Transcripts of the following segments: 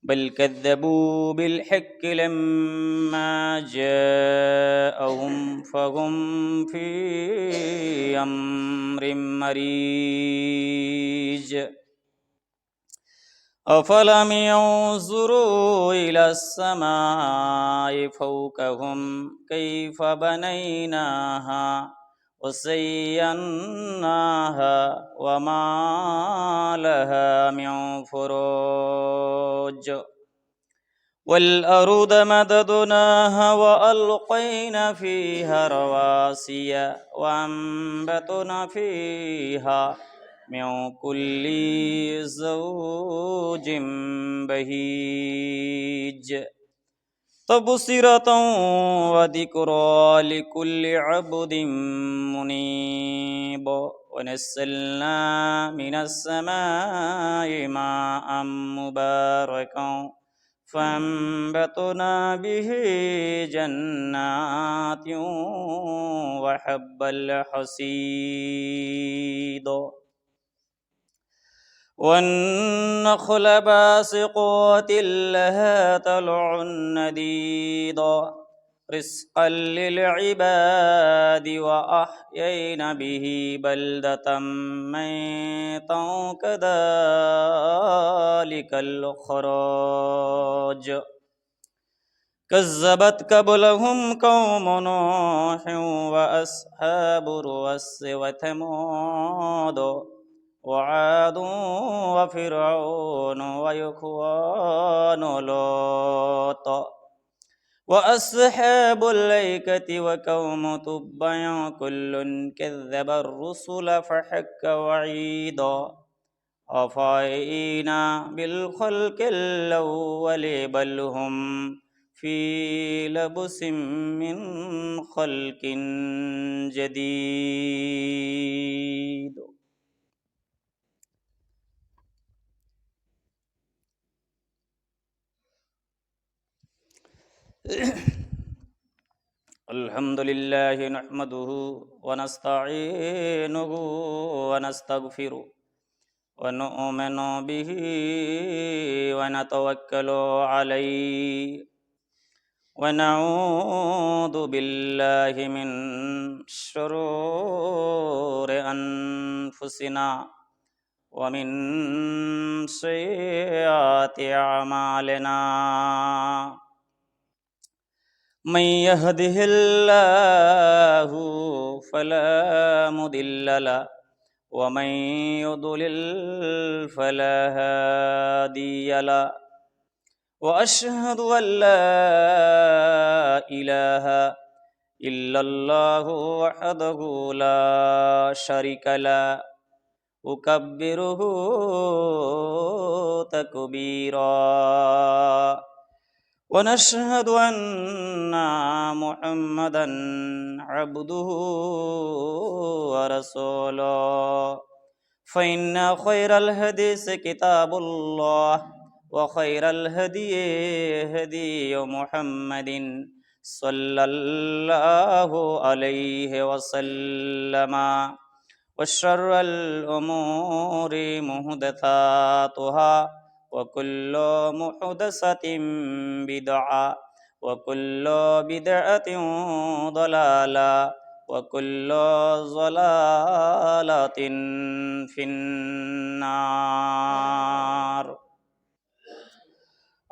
بل كذبوا بالحق لما جاءهم فهم في أمر مريج أفلم ينظروا إلى السماء فوقهم كيف بنيناها وزيناها وما لها من فروج والأرض مددناها وألقينا فيها رواسي وأنبتنا فيها من كل زوج بهيج تبصرة وذكرى لكل عبد منيب ونزلنا من السماء ماء مباركا فأنبتنا به جنات وحب الحصيد والنخل باسقات لها طلع نديد رزقا للعباد وأحيينا به بلدة ميتا كذلك الخراج كذبت قبلهم قوم نوح وأصحاب الرس وثمود وعاد وفرعون وإخوان لوط وأصحاب الأيكة وقوم تبع كل كذب الرسل فحق وعيدا أفعينا بالخلق الأول بل هم في لبس من خلق جديد الحمد لله نحمده ونستعينه ونستغفره ونؤمن به ونتوكل عليه ونعوذ بالله من شرور أنفسنا ومن سيئات أعمالنا من يهده الله فلا مضل له ومن يضلل فلا هادي له وأشهد أن لا إله إلا الله وحده لا شريك له أكبره تكبيرا ونشهد أن محمدا عبده ورسوله فإن خير الحديث كتاب الله وخير الهدي هدي محمد صلى الله عليه وسلم وشر الأمور محدثاتها وكل محدثة بدعة وكل بدعة ضلالة وكل ضلالة في النار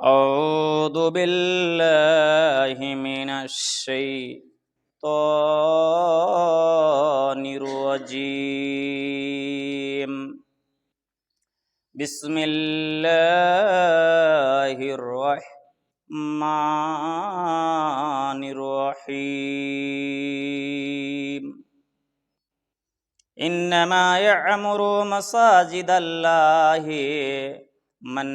أعوذ بالله من الشيطان الرجيم بسم الله الرحمن الرحيم إنما يعمر مساجد الله من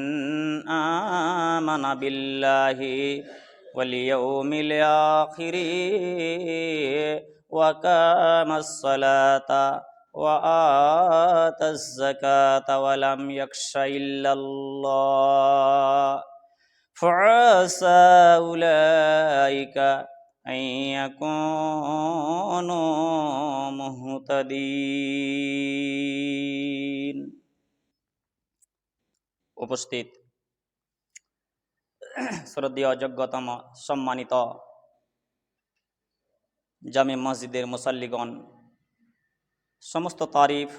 آمن بالله واليوم الآخر وقام الصلاة وآتى الزكاة ولم يخش إلا الله فعسى أولئك أن يكونوا مهتدين। উপস্থিত শ্রদ্ধেয় যোগ্যতম সম্মানিত জামে মসজিদের মুসাল্লিগণ, সমস্ত তারিফ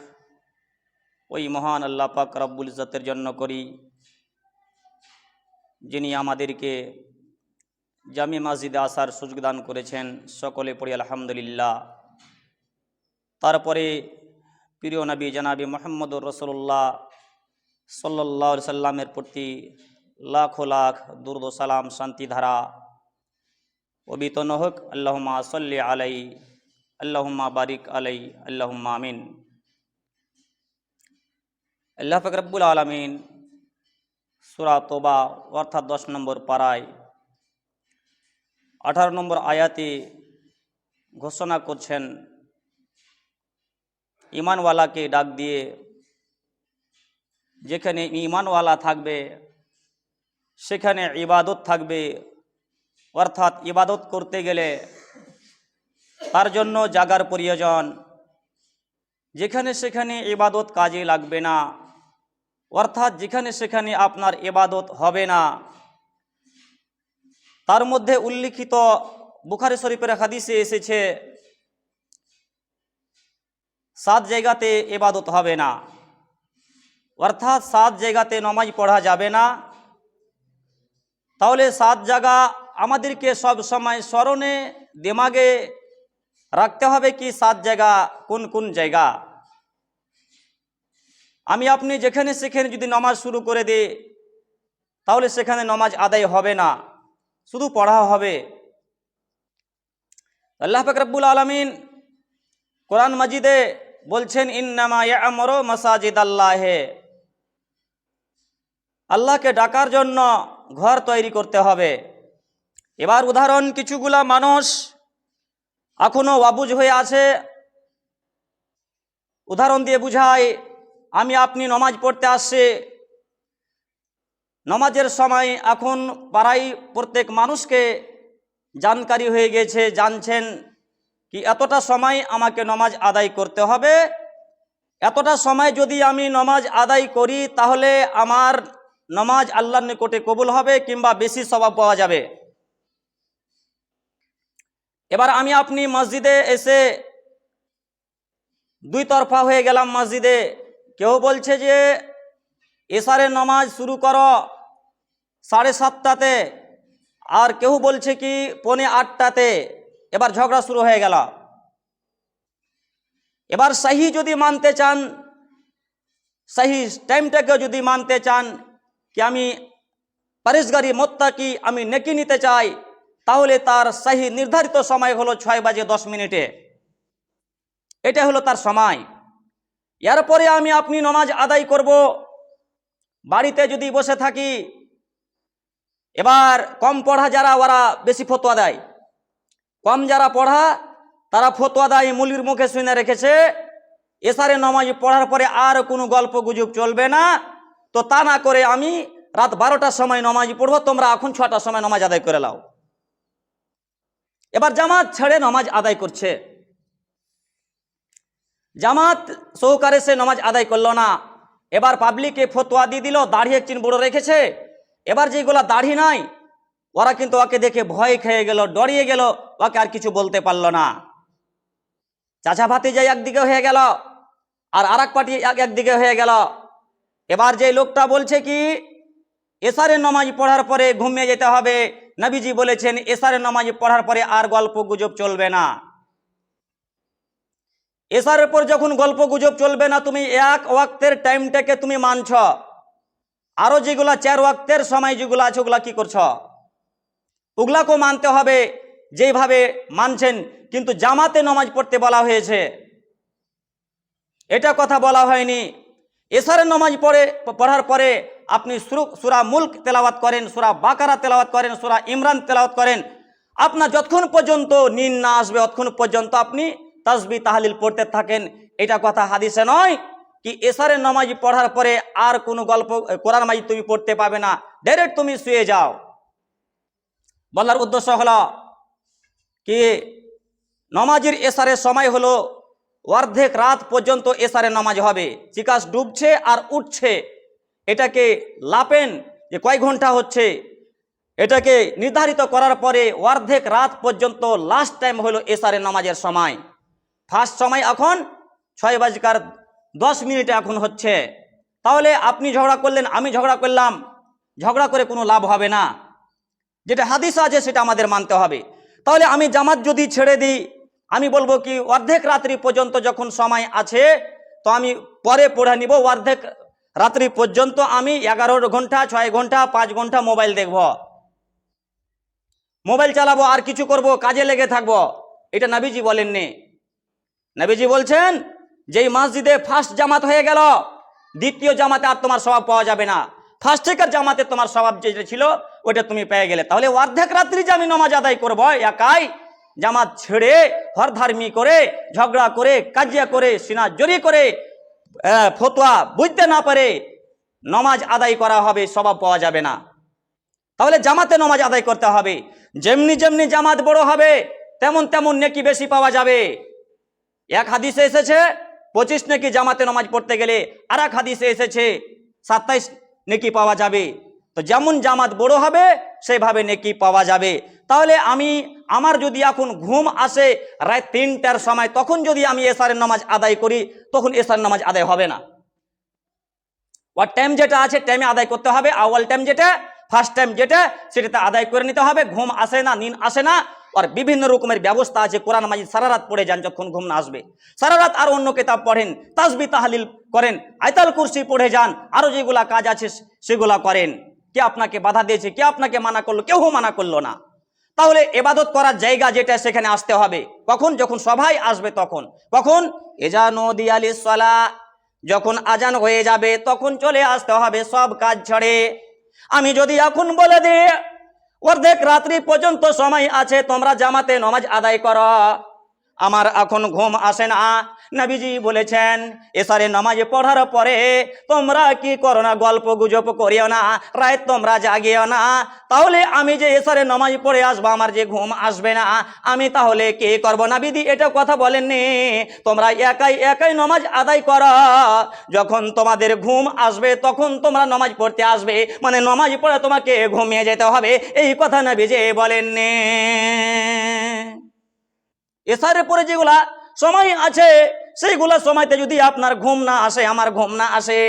ওই মহান আল্লাহ পাক রব্বুল ইজ্জতের জন্য করি, যিনি আমাদেরকে জামে মসজিদে আসার সুযোগ দান করেছেন। সকলে পড়ি আলহামদুলিল্লাহ। তারপরে প্রিয় নবী জনাবি মুহাম্মদুর রাসূলুল্লাহ সাল্লাল্লাহু আলাইহি সাল্লামের প্রতি লাখো লাখ দুরূদ ও সালাম শান্তি ধারা অবিতন হোক। আল্লাহুম্মা সাল্লি আলাই, আল্লাহুম্মা বারিক আলাই, আল্লাহুম্মা আমিন। আল্লাহ পাক রব্বুল আলামিন সূরা তওবা অর্থাৎ 10 নম্বর পারায় 18 নম্বর আয়াতে ঘোষণা করছেন, ঈমানওয়ালাকে ডাক দিয়ে, যেখানে ঈমানওয়ালা থাকবে সেখানে ইবাদত থাকবে। অর্থাৎ ইবাদত করতে গেলে তার জন্য জাগার প্রয়োজন, যেখানে সেখানে ইবাদত কাজে লাগবে না। অর্থাৎ যেখানে সেখানে আপনার ইবাদত হবে না। তার মধ্যে উল্লিখিত বুখারী শরীফের হাদিসে এসেছে 7 জায়গাতে ইবাদত হবে না, অর্থাৎ 7 জায়গাতে নামাজ পড়া যাবে না। তাহলে 7 জায়গা আমাদেরকে সব সময় স্মরণে দিমাগে রাখতে হবে কি 7 জায়গা কোন কোন জায়গা। আমি আপনি যেখানে সেখানে যদি নামাজ শুরু করে দিই তাহলে সেখানে নামাজ আদায় হবে না, শুধু পড়া হবে। আল্লাহ পাক রব্বুল আলামিন কোরআন মাজিদে বলছেন, ইন্নামা ইয়া'মুরু মাসাজিদাল্লাহি, আল্লাহকে ডাকার জন্য ঘর তৈরি করতে হবে। এবার উদাহরণ, কিছুগুলা মানুষ এখনো অবুঝ হয়ে আছে। উদাহরণ দিয়ে বুঝাই, আমি আপনি নমাজ পড়তে আসছে, নমাজের সময় এখন পাড়ায় প্রত্যেক মানুষকে জানকারি হয়ে গেছে, জানছেন কি এতটা সময় আমাকে নমাজ আদায় করতে হবে। এতটা সময় যদি আমি নমাজ আদায় করি তাহলে আমার নমাজ আল্লাহর নিকটে কবুল হবে কিংবা বেশি সওয়াব পাওয়া যাবে। এবার আমি আপনি মসজিদে এসে দুই তরফা হয়ে গেলাম মসজিদে। কেউ বলছে যে এশারের নামাজ শুরু করো 7:30টাতে, আর কেউ বলছে কি 7:45টাতে। এবার ঝগড়া শুরু হয়ে গেল। এবার সহি যদি মানতে চান, সহি টাইমটাকে যদি মানতে চান কি আমি পরেশগারি মোত্তাকি, আমি নেকি নিতে চাই, তাহলে তার সহি নির্ধারিত সময় হলো 6:10। এটা হলো তার সময়। এরপরে আমি আপনি নামাজ আদায় করব। বাড়িতে যদি বসে থাকি, এবার কম পড়া যারা ওরা বেশি ফতোয়া দেয়, কম যারা পড়া তারা ফতোয়া দেয়, মুলির মুখে শুনে রেখেছে এশারে নামাজ পড়ার পরে আর কোনো গল্প গুজব চলবে না। তো তা না করে আমি রাত 12টার সময় নামাজ পড়বো, তোমরা এখন 6টার সময় নামাজ আদায় করে নাও। এবার জামাত ছেড়ে নামাজ আদায় করছে, জামাত সহকারে সে নামাজ আদায় করলো না। এবার পাবলিকে ফতোয়া দিয়ে দিল, দাড়ি একদিন বড় রেখেছে। এবার যেগুলা দাড়ি নাই ওরা কিন্তু ওকে দেখে ভয় খেয়ে গেল, ডরিয়ে গেল, ওকে আর কিছু বলতে পারলো না। চাচা ভাতিজা একদিকে হয়ে গেল, আর আরেক পার্টি একদিকে হয়ে গেল। এবার যে লোকটা বলছে কি এশারের নামাজ পড়ার পরে ঘুমিয়ে যেতে হবে, নবীজি বলেছেন এশারের নামাজ পড়ার পরে আর গল্প গুজব চলবে না। এশারের পর যখন গল্প গুজব চলবে না, তুমি এক ওয়াক্তের টাইমটাকে তুমি মানছ, আরো যেগুলা 4 ওয়াক্তের সময় যেগুলো আছে ওগুলা কি করছ, ওগুলাকেও মানতে হবে যেভাবে মানছেন। কিন্তু জামাতে নামাজ পড়তে বলা হয়েছে, এটা কথা বলা হয়নি। এশারের নামাজ পড়ার পরে আপনি সূরা মুলক তেলাওয়াত করেন, সূরা বাকারা তেলাওয়াত করেন, সূরা ইমরান তেলাওয়াত করেন, আপনার যতক্ষণ পর্যন্ত নিন না আসবে ততক্ষণ পর্যন্ত আপনি তাসবিহ তাহলিল পড়তে থাকেন। এটা কথা হাদিসে নয় কি এশারের নামাজ পড়ার পরে আর কোনো গল্প কোরআন মাজিদ তুমি পড়তে পাবে না, ডাইরেক্ট তুমি শুয়ে যাও। বলার উদ্দেশ্য হলো কি নামাজের এশারের সময় হলো অর্ধেক রাত পর্যন্ত এশারের নামাজ হবে। চিকাশ ডুবছে আর উঠছে, এটাকে লাপেন যে কয় ঘন্টা হচ্ছে। এটাকে নির্ধারিত করার পরে অর্ধেক রাত পর্যন্ত লাস্ট টাইম হলো এশারের নামাজের সময়। ফার্স্ট সময় এখন 6:10 এখন হচ্ছে। তাহলে আপনি ঝগড়া করলেন, আমি ঝগড়া করলাম, ঝগড়া করে কোনো লাভ হবে না। যেটা হাদিস আছে সেটা আমাদের মানতে হবে। তাহলে আমি জামাত যদি ছেড়ে দিই, আমি বলবো কি অর্ধেক রাত্রি পর্যন্ত যখন সময় আছে তো আমি পরে পড়ে নিব। অর্ধেক রাত্রি পর্যন্ত আমি 11 ঘন্টা, 6 ঘন্টা, 5 ঘন্টা মোবাইল দেখব, মোবাইল চালাবো, আর কিছু করব, কাজে লেগে থাকবো। এটা নবীজি বলেননি। নবীজি বলছেন যেই মসজিদে ফার্স্ট জামাত হয়ে গেল, দ্বিতীয় জামাতে আর তোমার স্বভাব পাওয়া যাবে না। ফার্স্ট থেকের জামাতে তোমার স্বভাব যেটা ছিল ওইটা তুমি পেয়ে গেলে। তাহলে অর্ধেক রাত্রি যে আমি নামাজ আদায় করব একাই, জামাত ছেড়ে হরধার্মি করে, ঝগড়া করে, কাজিয়া করে, সিনা জড়ি করে, ফতোয়া বুঝতে না পারে নামাজ আদায় করা হবে, স্বভাব পাওয়া যাবে না। তাহলে জামাতে নামাজ আদায় করতে হবে। যেমনি যেমনি জামাত বড় হবে তেমন তেমন নেকি বেশি পাওয়া যাবে। এক হাদিসে এসেছে 25 নেকি জামাতে নামাজ পড়তে গেলে, আর এক হাদিসে এসেছে 27 নেকি পাওয়া যাবে। তো যেমন জামাত বড় হবে সেইভাবে নেকি পাওয়া যাবে। তাহলে আমার যদি এখন ঘুম আসে রাত 3টার সময়, তখন যদি আমি এশারের নামাজ আদায় করি, তখন এশারের নামাজ আদায় হবে না। ওর টাইম যেটা আছে টাইমে আদায় করতে হবে। আউয়াল টাইম যেটা, ফার্স্ট টাইম যেটা, সেটাতে আদায় করে নিতে হবে। ঘুম আসে না, নিন আসে না, আর বিভিন্ন রকমের ব্যবস্থা আছে। কোরআন মাজিদ সারা রাত পড়ে যান যখন ঘুম না আসবে, সারা রাত। আর অন্য কিতাব পড়েন, তাসবিহ তাহলিল করেন, আয়াতুল কুরসি পড়ে যান, আরো যেগুলা কাজ আছে সেগুলা করেন। কে আপনাকে বাধা দিয়েছে? কে আপনাকে মানা করলো? কেউ মানা করলো না। তাহলে ইবাদত করার জায়গা যেটা সেখানে আসতে হবে কখন? যখন সবাই আসবে তখন। কখন? ইজা নুদিয়া লিস-সালাহ, যখন আজান হয়ে যাবে তখন চলে আসতে হবে সব কাজ ছেড়ে। আমি যদি এখন বলে দিই অর্ধেক রাত্রি পর্যন্ত সময় আছে, তোমরা জামাতে নামাজ আদায় করো, আমার এখন ঘুম আসে না। নবীজি বলেছেন এশারে নামাজ পড়ার পরে তোমরা কি করো না, গল্প গুজব করিও না, রাত তোমরা জাগিও না। তাহলে আমি যে এশারে নামাজ পড়ে আসবো, আমার যে ঘুম আসবে না, আমি তাহলে কি করবো? নবীজি এটা কথা বলেননি। তোমরা একাই একাই নামাজ আদায় করো, যখন তোমাদের ঘুম আসবে তখন তোমরা নামাজ পড়তে আসবে, মানে নামাজ পড়ে তোমাকে ঘুমিয়ে যেতে হবে, এই কথা নবীজি বলেননি। এশারের পরে যেগুলা সময় আছে সেইগুলা সময়তে যদি আপনার ঘুম না আসে, আমার ঘুম না আসে,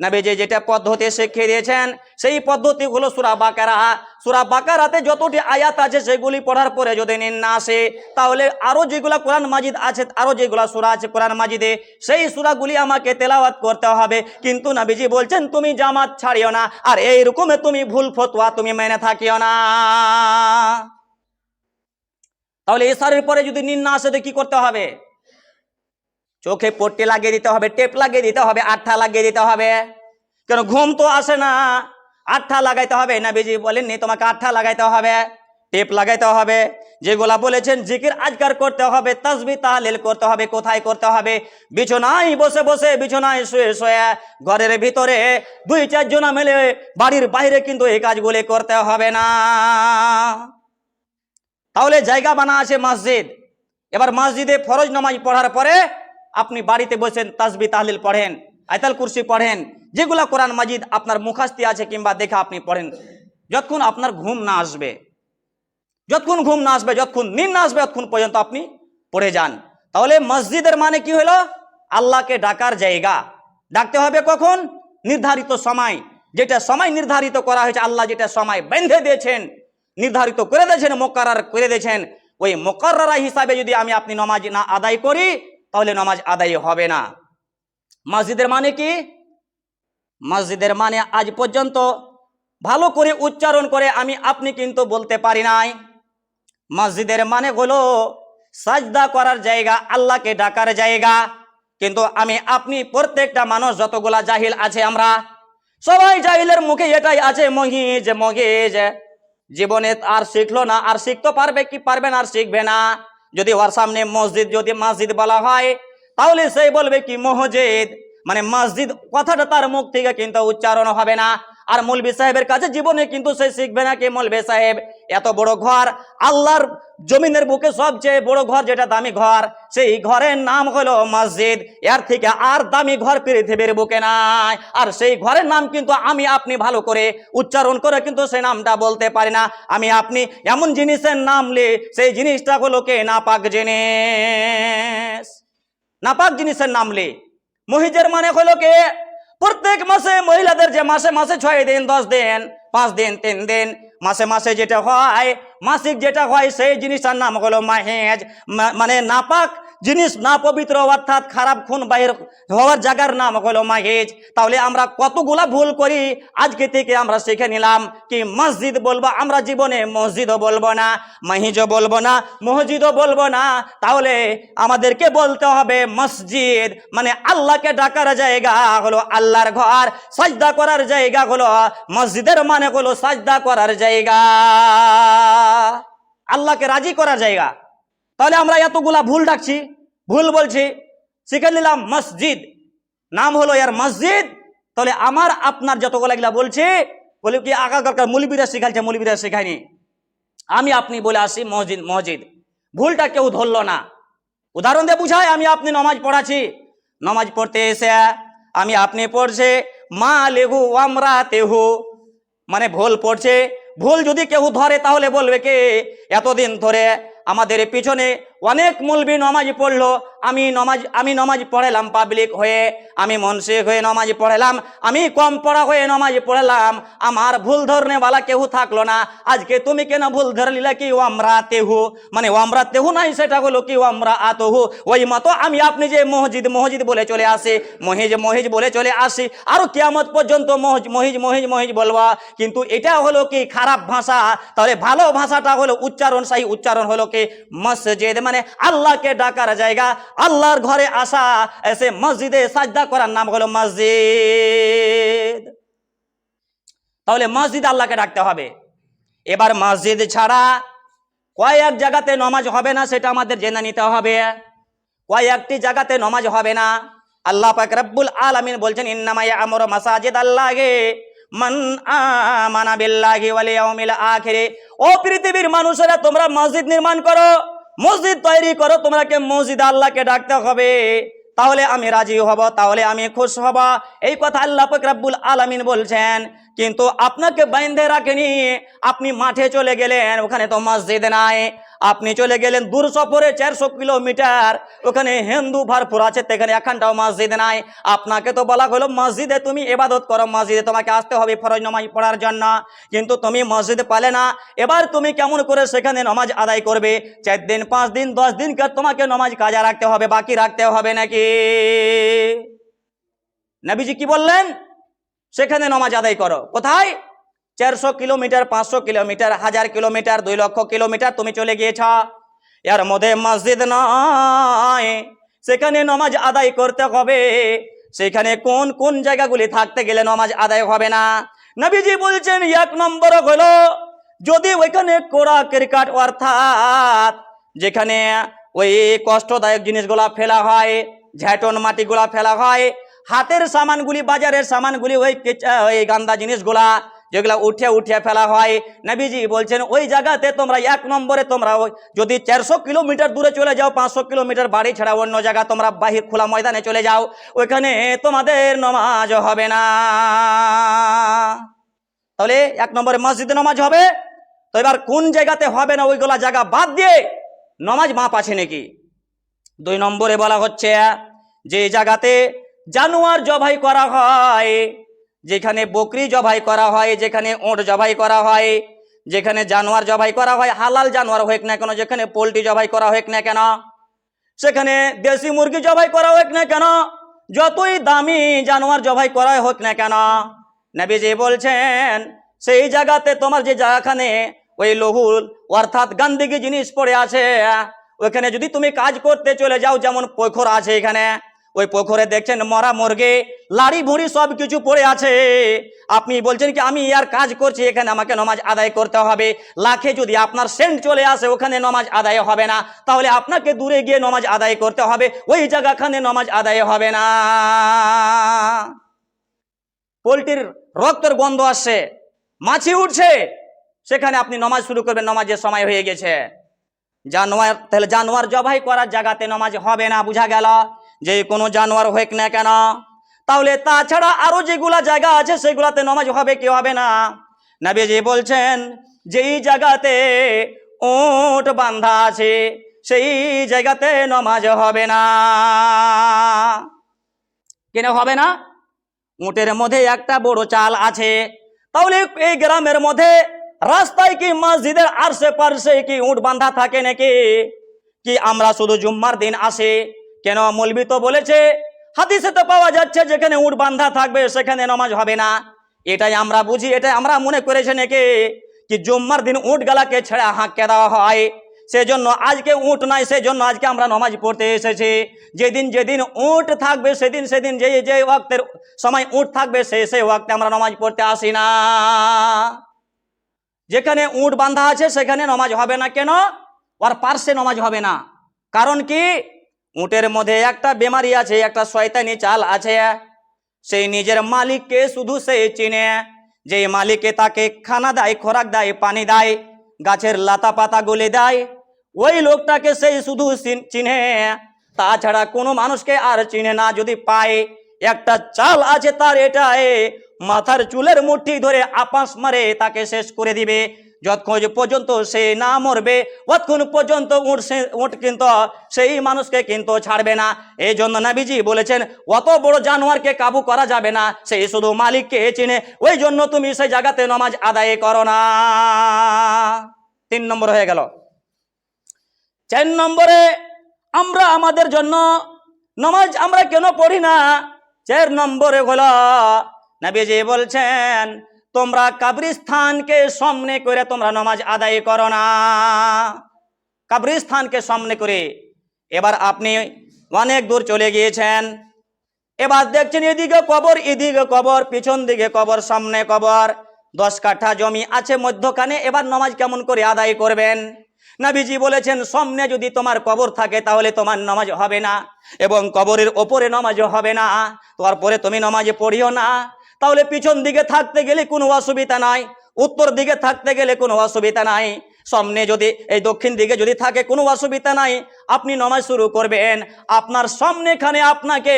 নবীজি যেটা পদ্ধতি শিখিয়ে দিয়েছেন সেই পদ্ধতিগুলো সূরা বাকারা। সূরা বাকারাতে যতটি আয়াত আছে সেগুলি পড়ার পরে যদি নিন না আসে, তাহলে আরো যেগুলা কোরআন মাজিদ আছে, আরো যেগুলা সূরা আছে কোরআন মাজিদে, সেই সূরাগুলি আমাকে তেলাওয়াত করতে হবে। কিন্তু নবীজি বলছেন তুমি জামাত ছাড়িও না, আর এইরকম তুমি ভুল ফতোয়া তুমি মেনে থাকিও না। তাহলে এশারের পরে যদি নিন না আসে তো কি করতে হবে? চোখে পট্টি লাগিয়ে দিতে হবে, টেপ লাগিয়ে দিতে হবে, আঠা লাগিয়ে দিতে হবে। কেন? ঘুম তো আসে না, আঠা লাগাইতে হবে। নবীজি বলেননি তোমাকে আঠা লাগাইতে হবে, টেপ লাগাইতে হবে। যেগুলা বলেছেন জিকির আজকার করতে হবে, তাসবিহ তাহলিল করতে হবে। কোথায় করতে হবে? বিছানায় বসে বসে, বিছানায় শুয়ে শুয়ে, ঘরের ভিতরে 2-4 জনা মিলে, বাড়ির বাইরে কিন্তু এই কাজগুলি করতে হবে না। তাহলে জায়গা বানা আছে মসজিদ। এবার মসজিদে ফরজ নামাজ পড়ার পরে আপনি বাড়িতে বসেন, তাসবিহ তাহলিল পড়েন, আয়াতুল কুরসি পড়েন, যেগুলা কোরআন মাজিদ আপনার মুখস্থি আছে কিংবা দেখে আপনি পড়েন, যতক্ষণ আপনার ঘুম না আসবে, যতক্ষণ ঘুম না আসবে, যতক্ষণ নিন না আসবে, ততক্ষণ পর্যন্ত আপনি পড়ে যান। তাহলে মসজিদের মানে কি হলো? আল্লাহকে ডাকার জায়গা। ডাকতে হবে কখন? নির্ধারিত সময়, যেটা সময় নির্ধারিত করা হয়েছে, আল্লাহ যেটা সময় বেঁধে দিয়েছেন, নির্ধারিত করে দিয়েছেন, মোকাররার করে দিয়েছেন, ওই মোকাররারা হিসাবে যদি আমি আপনি নামাজ না আদায় করি তাহলে নামাজ আদায় হবে না। মসজিদের মানে কি? মসজিদের মানে আজ পর্যন্ত ভালো করে উচ্চারণ করে আমি আপনি কিন্তু বলতে পারি নাই। মসজিদের মানে হলো সাজদা করার জায়গা, আল্লাহকে ডাকার জায়গা। কিন্তু আমি আপনি প্রত্যেকটা মানুষ যতগুলা জাহিল আছে, আমরা সবাই জাহিলের মুখে এটাই আছে, মহিজ মহিজ। জীবনে আর শিখলো না, আর শিখতে পারবে কি পারবে না, আর শিখবে না। যদি ওর সামনে মসজিদ যদি মসজিদ বলা হয় তাহলে সেই বলবে কি মসজিদ, মানে মসজিদ কথাটা তার মুখ থেকে কিন্তু উচ্চারণ হবে না। আর মৌলভী সাহেবের কাছে জীবনে কিন্তু সে শিখবে না কি মৌলভী সাহেব এত বড় ঘর, আল্লাহর জমিনের বুকে সবচেয়ে বড় ঘর যেটা দামি ঘর, সেই ঘরের নাম হলো মসজিদ। এর থেকে আর দামি ঘর পৃথিবীর বুকে নাই। আর সেই ঘরের নাম কিন্তু আমি আপনি ভালো করে উচ্চারণ করে কিন্তু সেই নামটা বলতে পারি না। আমি আপনি এমন জিনিসের নাম লে, সেই জিনিসটা হলো কে নাপাক জিনিস। নাপাক জিনিসের নাম লে। মহিজের মানে হলো কে প্রত্যেক মাসে মহিলাদের যে মাসে মাসে 6 দিন 10 দিন 5 দিন 3 দিন মাসে মাসে যেটা হয়, মাসিক যেটা হয়, সেই জিনিসটার নাম হলো মাহেজ। মানে নাপাক জিনিস, না পবিত্র অর্থাৎ খারাপ খুন বাইর হওয়ার জায়গার নাম হলো মাহেজ। তাহলে আমরা কতগুলা ভুল করি, আজকে থেকে আমরা শিখে নিলাম কি মসজিদ বলবো আমরা, জীবনে মসজিদও বলবো না, মাহিজও বলবো না, মসজিদও বলবো না। তাহলে আমাদেরকে বলতে হবে মসজিদ, মানে আল্লাহকে ডাকার জায়গা হলো আল্লাহর ঘর, সাজদা করার জায়গা হলো মসজিদের মানে হলো সাজদা করার জায়গা, আল্লাহকে রাজি করার জায়গা। তাহলে আমরা এতগুলা ভুল ডাকছি, ভুল বলছি, শিখে নিলাম মসজিদ নাম হলো এর মসজিদ। তাহলে আমার আপনার যতগুলা এগুলা বলছি, বলি কি আগেকার মৌলবীরা শিখাইছে, মৌলবীরা শেখায়নি। আমি আপনি বলে আসি মসজিদ মসজিদ, ভুলটা কেউ ধরলো না। উদাহরণ দিয়ে বুঝায়, আমি আপনি নমাজ পড়াচ্ছি, নমাজ পড়তে এসে আমি আপনি পড়ছে মা লেহু আমরা তেহু, মানে ভুল পড়ছে। ভুল যদি কেউ ধরে তাহলে বলবে কে এতদিন ধরে আমাদের পিছনে অনেক মৌলবী নমাজ পড়লো, আমি নমাজ পড়ালাম পাবলিক হয়ে, আমি মনসিক হয়ে নমাজ পড়ালাম, আমি কম পড়া হয়ে নমাজ পড়ালাম, আমার ভুল ধরনেওয়ালা কেউ থাকলো না। আজকে তুমি কেন ভুল ধরলিলা কি আমরা তেহু, মানে আমরা তেহু নাই, সেটা হলো কি আমরা আতহু। ওই মতো আমি আপনি যে মসজিদ মসজিদ বলে চলে আসি, মহিজ মহিজ বলে চলে আসি, আরো কিয়ামত পর্যন্ত মহিজ মহিজ মহিজ মহিজ বলবা, কিন্তু এটা হলো কি খারাপ ভাষা। তাহলে ভালো ভাষাটা হলো উচ্চারণ, সেই উচ্চারণ হলো কি মসজিদ, মানে আল্লাহকে ডাকার জায়গা, আল্লাহর ঘরে আসা, এসে মসজিদে সাজদা করার নাম হলো মসজিদ। তাহলে মসজিদ আল্লাহকে ডাকতে হবে। এবার মসজিদ ছাড়া কয়েক জায়গাতে নামাজ হবে না, সেটা আমাদের জেনে নিতে হবে। কয়েকটি জায়গাতে নামাজ হবে না। আল্লাহ পাক রব্বুল আলামিন বলছেন ইন্নামা ইয়ামুরু মাসাজিদ আল্লাহি মান আমানা বিল্লাহি ওয়াল ইয়াউমিল আখির। ও পৃথিবীর মানুষেরা, তোমরা মসজিদ নির্মাণ করো, মসজিদ তৈরি করো, তোমরাকে মসজিদ আল্লাহকে ডাকতে হবে, তাহলে আমি রাজি হব, তাহলে আমি খুশ হব। এই কথা আল্লাহ পাক রব্বুল আলামিন বলছেন। কিন্তু আপনাকে বাইন্ধে রাখেনি, আপনি মাঠে চলে গেলেন, ওখানে তো মসজিদ নাই। আপনি চলে গেলেন দূর সফরে 400 কিলোমিটার, ওখানে হিন্দু ভরপুর আছে, সেখানে একখানটাও মসজিদ নাই। আপনাকে তো বলা হলো মসজিদে তুমি ইবাদত করো, মসজিদে তোমাকে আসতে হবে ফরজ নামাজ পড়ার জন্য, কিন্তু তুমি মসজিদ পালে না। এবার তুমি কেমন করে সেখানে নামাজ আদায় করবে? 4 দিন 5 দিন 10 দিন তোমাকে নামাজ কাজা রাখতে হবে, বাকি রাখতে হবে নাকি? নবীজি কি বললেন? সেখানে নামাজ আদায় করো। কোথায়? 400 কিলোমিটার, 500 কিলোমিটার, 1000 কিলোমিটার, 2 লক্ষ কিলোমিটার তুমি চলে গিয়েছ, এর মধ্যে মসজিদ নয়, সেখানে নামাজ আদায় করতে হবে। সেখানে কোন কোন জায়গাগুলি থাকতে গেলে নামাজ আদায় হবে না? নবীজি বলছেন 1 নম্বর হলো যদি ওইখানে কোড়া ক্রিকেট, অর্থাৎ যেখানে ওই কষ্টদায়ক জিনিসগুলা ফেলা হয়, ঝেটন মাটিগুলা ফেলা হয়, হাতের সামানগুলি, বাজারের সামানগুলি, ওই গান্দা জিনিসগুলা যেগুলা উঠে উঠে ফেলা হয়, নবীজি বলছেন ওই জায়গাতে তোমরা 1 নম্বরে তোমরা যদি 400 কিলোমিটার দূরে চলে যাও, 500 কিলোমিটার বাড়ি ছাড়া অন্য জায়গা তোমরা বাহির খোলা ময়দানে চলে যাও, ওইখানে তোমাদের নামাজ হবে না। তাহলে 1 নম্বরে মসজিদে নামাজ হবে। তো এবার কোন জায়গাতে হবে না, ওইগুলা জায়গা বাদ দিয়ে নামাজ মাপ আছে নাকি? 2 নম্বরে বলা হচ্ছে যে জায়গাতে জানোয়ার জবাই করা হয়, যেখানে বকরি জবাই করা হয়, যেখানে ওঁট জবাই করা হয়, যেখানে জানোয়ার জবাই করা হয়, হালাল জানোয়ার হোক না কেন, যেখানে পোলট্রি জবাই করা হোক না কেন, সেখানে দেশি মুরগি জবাই করা হোক না কেন, যতই দামি জানোয়ার জবাই করা হোক না কেন, নবীজি বলছেন সেই জায়গাতে তোমার যে জায়গাখানে ওই লহুল অর্থাৎ গন্দগি জিনিস পড়ে আছে, ওইখানে যদি তুমি কাজ করতে চলে যাও, যেমন পুকুর আছে এখানে, ওই পুকুরে দেখছেন মরা মুরগি, লাড়ি ভুঁড়ি সব কিছু পড়ে আছে, আপনি বলছেন কি আমি আর কাজ করছি, এখানে আমাকে নামাজ আদায় করতে হবে। লাখে যদি আপনার সেন্ট চলে আসে, ওখানে নামাজ আদায় হবে না, তাহলে আপনাকে দূরে গিয়ে নামাজ আদায় করতে হবে, ওই জায়গাখানে নামাজ আদায় হবে না। পোলট্রির রক্তের গন্ধ আসছে, মাছি উঠছে, সেখানে আপনি নামাজ শুরু করবেন, নামাজের সময় হয়ে গেছে। জানোয়ার, তাহলে জানোয়ার জবাই করার জায়গাতে নামাজ হবে না, বুঝা গেল, যে কোনো জানোয়ার হোক না কেন। তাহলে তাছাড়া আরো যেগুলা জায়গা আছে সেগুলাতে নামাজ হবে কি হবে না? নবীজি বলছেন যেই জায়গাতে উট বাঁধা আছে সেই জায়গাতে নামাজ হবে না। কেন হবে না? উটের মধ্যে একটা বড় চাল আছে। তাহলে এই গ্রামের মধ্যে রাস্তায় কি মসজিদের আশেপাশে কি উট বাঁধা থাকে নাকি? কি আমরা শুধু জুম্মার দিন আসে? কেন? মৌলবি তো বলেছে, হাদিসে তো পাওয়া যাচ্ছে যেখানে উট বাঁধা থাকবে সেখানে নামাজ হবে না। এটাই আমরা বুঝি, এটাই আমরা মনে করেছি নাকি কি জুম্মার দিন উট গালাকে ছেড়ে হাঁকে দেওয়া হয়, সেজন্য আজকে উট নাই, সেজন্য আজকে আমরা নামাজ পড়তে এসেছি। যেদিন যেদিন উট থাকবে সেদিন সেদিন যে যে ওয়াক্তের সময় উট থাকবে সেই ওয়াক্তে আমরা নামাজ পড়তে আসি না। যেখানে উট বাঁধা আছে সেখানে নামাজ হবে না। কেন? ওর পার্শ্বে নামাজ হবে না। কারণ কি? উটের মধ্যে একটা বেমারি আছে, একটা শয়তানি চাল আছে। সেই নিজের মালিককে শুধু সে চিনে, যে মালিকে তাকে খানা দেয়, খোরাক দেয়, পানি দেয়, গাছের লতা পাতা গুলি দেয়, ওই লোকটাকে সেই শুধু চিনে, তাছাড়া কোনো মানুষকে আর চিনে না। যদি পায় একটা চাল আছে তার, এটাই মাথার চুলের মুঠি ধরে আপাস মারে তাকে শেষ করে দিবে। যতক্ষণ পর্যন্ত সে না মরবে ততক্ষণ পর্যন্ত উট কিন্তু সেই মানুষকে কিন্তু ছাড়বে না। এই জন্য নবীজি বলেছেন অত বড় জানোয়ারকে কাবু করা যাবে না, সেই শুধু মালিককে চিনে, ওই জন্য তুমি সেই জায়গাতে নামাজ আদায় করো না। 3 নম্বর হয়ে গেল। 4 নম্বরে আমরা আমাদের জন্য নামাজ আমরা কেন পড়ি না? 4 নম্বরে হলো নবীজি বলছেন তোমরা কবরস্থানকে সামনে করে তোমরা নামাজ আদায় করো না। কবরস্থানকে সামনে করে। এবার আপনি অনেক দূর চলে গিয়েছেন, এবার দেখছেন এদিকে কবর, এদিকে কবর, পিছন দিকে কবর, সামনে কবর, 10 কাঠা জমি আছে মধ্যখানে, এবার নামাজ কেমন করে আদায় করবেন? নবীজি বলেছেন সামনে যদি তোমার কবর থাকে তাহলে তোমার নামাজ হবে না, এবং কবরের ওপরে নামাজও হবে না, তারপরে তুমি নামাজ পড়িও না। তাহলে পিছন দিকে থাকতে গেলে কোনো অসুবিধা নাই, উত্তর দিকে থাকতে গেলে কোনো অসুবিধা নাই, সামনে যদি এই দক্ষিণ দিকে যদি থাকে কোনো অসুবিধা নাই। আপনি নামাজ শুরু করবেন, আপনার সামনেখানে আপনাকে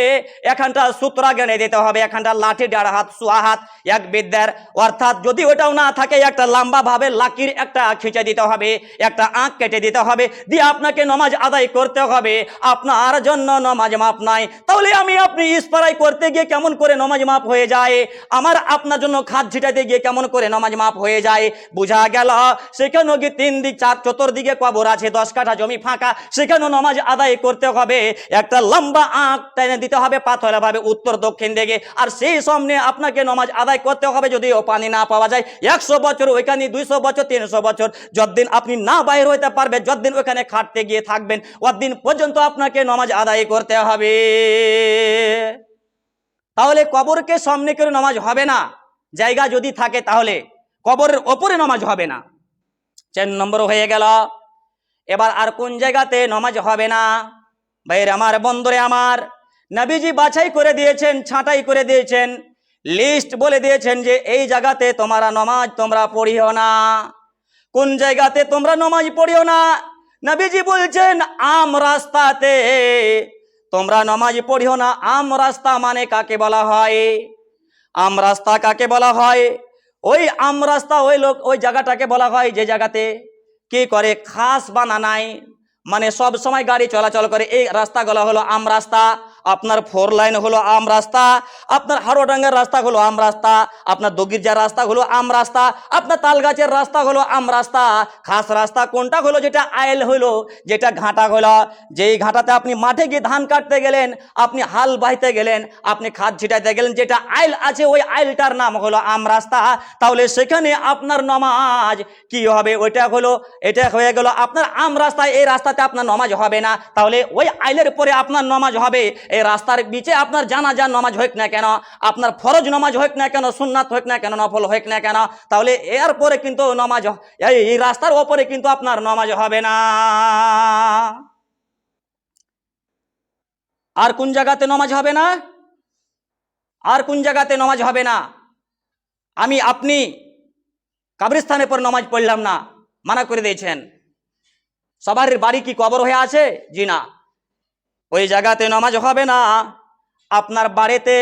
এখানটা সূত্রা জ্ঞানে দিতে হবে, এখানটা লাঠি 1.5 হাত সোয়া হাত এক বিদ্যার, অর্থাৎ যদি ওটাও না থাকে একটা লম্বা ভাবে লাকির একটা খিঁচে দিতে হবে, একটা আঁক কেটে দিতে হবে, দিয়ে আপনাকে নামাজ আদায় করতে হবে। আপনার জন্য নামাজ মাপ নাই। তাহলে আমি আপনি ইসপারাই করতে গিয়ে কেমন করে নামাজ মাপ হয়ে যায়? আমার আপনার জন্য খাদ ছিটাইতে গিয়ে কেমন করে নামাজ মাপ হয়ে যায়? বুঝা গেল সেখানে গিয়ে 3 দিক 4 চতুর্দিকে কবর আছে, 10 কাঠা জমি ফাঁকা, সেখানে নামাজ আদায় করতে হবে। একটা লম্বা আঁক টেনে দিতে হবে পাথর ভাবে উত্তর দক্ষিণ দিকে, আর সেই সামনে আপনাকে নামাজ আদায় করতে হবে। যদিও পানি না পাওয়া যায় 100 বছর ওইখানে, 200 বছর, 300 বছর, যতদিন আপনি না বাইর হইতে পারবে, যতদিন ওইখানে খাটতে গিয়ে থাকবেন, ততদিন পর্যন্ত আপনাকে নামাজ আদায় করতে হবে। তাহলে কবরকে সামনে করে নামাজ হবে না, জায়গা যদি থাকে তাহলে কবরের ওপরে নামাজ হবে না। 4 নম্বর হয়ে গেল। এবার আর কোন জায়গাতে নামাজ হবে না? ভাইরে আমার, বন্ধুরে আমার, নবীজি বাছাই করে দিয়েছেন, ছাঁটাই করে দিয়েছেন, লিস্ট বলে দিয়েছেন যে এই জায়গাতে তোমরা নামাজ তোমরা পড়িও না। কোন জায়গাতে তোমরা নামাজ পড়িও না? নবীজি বলছেন আম রাস্তাতে তোমরা নামাজ পড়িও না। আম রাস্তা মানে কাকে বলা হয়? আম রাস্তা কাকে বলা হয়? ওই আম রাস্তা ওই জায়গাটাকে বলা হয় যে জায়গাতে কি করে খাস বানা নাই, মানে সব সময় গাড়ি চলাচল করে। এই রাস্তাগুলো হলো আম রাস্তা। আপনার 4 লাইন হলো আম রাস্তা, আপনার হারোডাঙ্গার রাস্তা হলো আম রাস্তা, আপনার দগিরজার রাস্তা হলো আম রাস্তা, আপনার তালগাছের রাস্তা হলো আম রাস্তা। খাস রাস্তা কোনটা হলো? যেটা আইল হলো, যেটা ঘাটা হলো, যেই ঘাটাতে আপনি মাঠে গিয়ে ধান কাটতে গেলেন, আপনি হাল বাইতে গেলেন, আপনি খাদ ছিটাইতে গেলেন, যেটা আইল আছে ওই আইলটার নাম হলো আম রাস্তা। তাহলে সেখানে আপনার নামাজ কি হবে? ওইটা হলো, এটা হয়ে গেল আপনার আম রাস্তায়। এই রাস্তাতে আপনার নামাজ হবে না, তাহলে ওই আইলের পরে আপনার নামাজ হবে। এই রাস্তার বিচে আপনার জানাজার নামাজ হোক না কেন, আপনার ফরজ নামাজ হোক না কেন, সুন্নাত হোক না কেন, নফল হোক না কেন, তাহলে এর পরে কিন্তু নামাজ, এই রাস্তার ওপরে কিন্তু আপনার নামাজ হবে না। আর কোন জায়গাতে নামাজ হবে না? আর কোন জায়গাতে নামাজ হবে না? আমি আপনি কবরস্থানের পর নামাজ পড়লাম না, মানা করে দিয়েছেন। সবার বাড়ি কি কবর হয়ে আছে? জি না, ওই জায়গাতে নামাজ হবে না। আপনার বাড়িতে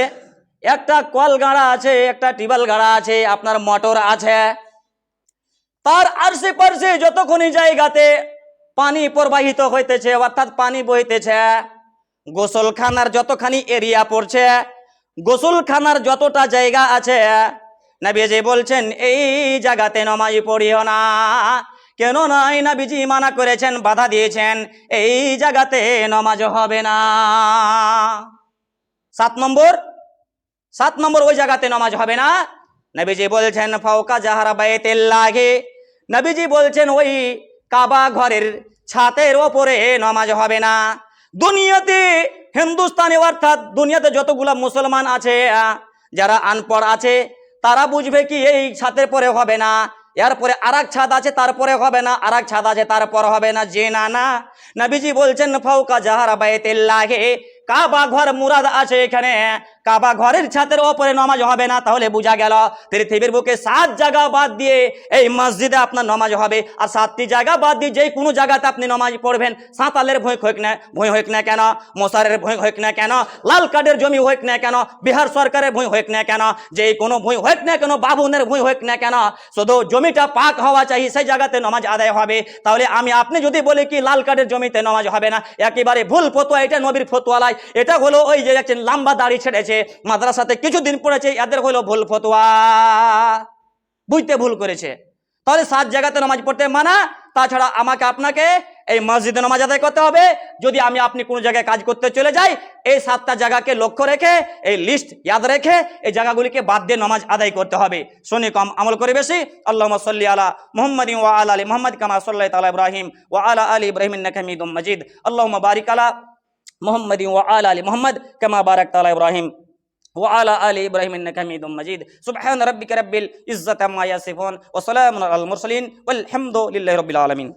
একটা কল গাড়া আছে, একটা টিউবওয়েল গাড়া আছে, আপনার মোটর আছে, তার আশেপাশে যতক্ষণ জায়গাতে পানি প্রবাহিত হইতেছে অর্থাৎ পানি বইতেছে, গোসলখানার যতখানি এরিয়া পড়ছে, গোসলখানার যতটা জায়গা আছে, নবীজি বলছেন এই জায়গাতে নামাজ পড়িও না। কেন নাই? নবীজি মানা করেছেন, বাধা দিয়েছেন, এই জায়গাতে নামাজ হবে না। 7 নম্বর ওই জায়গাতে নামাজ হবে না। নবীজি বলছেন ফাওকা জাহারা বাইতুল্লাহি, নবীজি বলছেন ওই কাবা ঘরের ছাদের ওপরে নামাজ হবে না। দুনিয়াতে হিন্দুস্তানে অর্থাৎ দুনিয়াতে যতগুলা মুসলমান আছে, যারা আনপড় আছে, তারা বুঝবে কি এই ছাদের পরে হবে না, এরপরে আরেক ছাদ আছে তারপরে হবে না, আরেক ছাদ আছে তারপর হবে না। যে না না, নবীজি বলছেন ফাওকা জাহারা বাইতুল্লাহি, কাবা ঘর মুরাদ আছে এখানে, কাবা ঘরের ছাদের ওপরে নামাজ হবে না। তাহলে বোঝা গেল পৃথিবীর বুকে 7 জায়গা বাদ দিয়ে এই মসজিদে আপনার নামাজ হবে। আর 7টি জায়গা বাদ দিয়ে যে কোনো জায়গাতে আপনি নামাজ পড়বেন, সাঁতালের ভয় হোক না কেন, মশারের ভয় হোক না কেন, লাল কার্ডের জমি হোক না কেন, বিহার সরকারের ভয় হোক না কেন, যে কোনো ভয় হোক না কেন, বাবুনের ভয় হোক না কেন, শুধু জমিটা পাক হওয়া চাই, সেই জায়গাতে নামাজ আদায় হবে। তাহলে আমি আপনি যদি বলি কি লাল কার্ডের জমিতে নামাজ হবে না, একেবারে ভুল ফতোয়া। এটা নবীর ফতোয়া লাই, এটা হলো ওই যে দেখছেন লম্বা দাড়ি ছেড়েছে, মাদ্রাসাতে কিছুদিন পড়েছে, এদের হলো ভুল ফতোয়া, বুঝতে ভুল করেছে। তাহলে 7 জায়গাতে নামাজ পড়তে মানা। তাছাড়া আমাকে আপনাকে এই মসজিদে নামাজ আদায় করতে হবে। যদি আমি আপনি কোনো জায়গায় কাজ করতে চলে যাই, এই 7টা জায়গাকে লক্ষ্য রেখে, এই লিস্ট ইয়াদ রেখে এই জায়গাগুলিকে বাদ দিয়ে নামাজ আদায় করতে হবে। শুনি কম, আমল করে বেশি। আল্লাহুম্মা সাল্লি আলা মুহাম্মাদিন ওয়া আলা আলি মুহাম্মাদ কামা সাল্লাইতা আলা ইব্রাহিম ওয়া আলা আলি ইব্রাহিম ইন্নাকা হামিদুম মাজিদ। আল্লাহুম্মা বারিক আলা মুহাম্মাদিন ওয়া আলা আলি মুহাম্মাদ কামা বারাকতা আলা ইব্রাহিম وعلى آل إبراهيم إنك حميد مجيد. سبحان ربك رب العزة عما يصفون وسلام على المرسلين والحمد لله رب العالمين.